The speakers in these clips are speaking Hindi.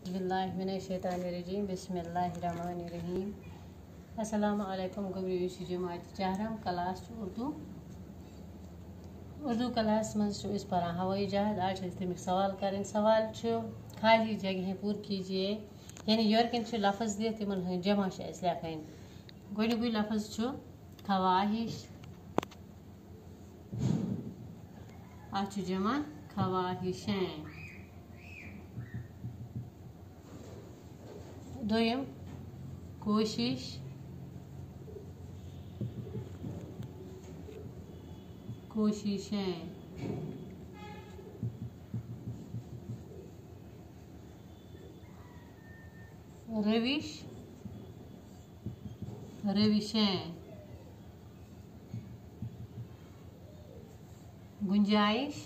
औज़ुबिल्लाहिमिनश्शैतानिर्रजीम बिस्मिल्लाहिर्रहमानिर्रहीम। अस्सलामु अलैकुम गबरी जमात चाहरम क्लास उर्दू क्लास मज पढ़ा हवाई जहाज। आज तमिक सवाल करें। सवाल खाली जगह पूर कीजिए, यानी योरकन लफ्ज दिए तिमन जमा लेखन। गोडुगुई लफ्ज खवाहिश, आज जमा खवाहिशें। दोयम कोशिश, कोशिशें। रविश, रविशें। गुंजाइश,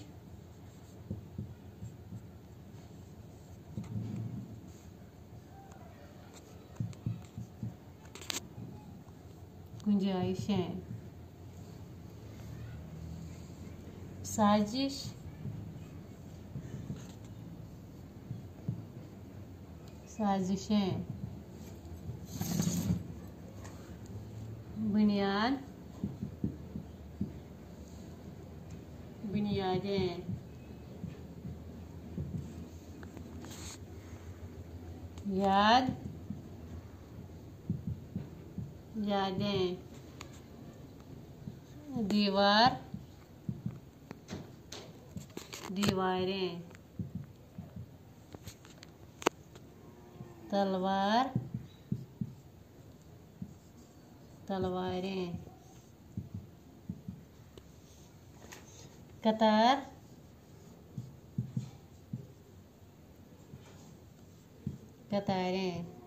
गुंजाइशें। साजिश, साजिशें। बुनियाद, बुनियादें। याद, यादें। दीवार, दीवारें। तलवार, तलवारें। कतार, कतारें।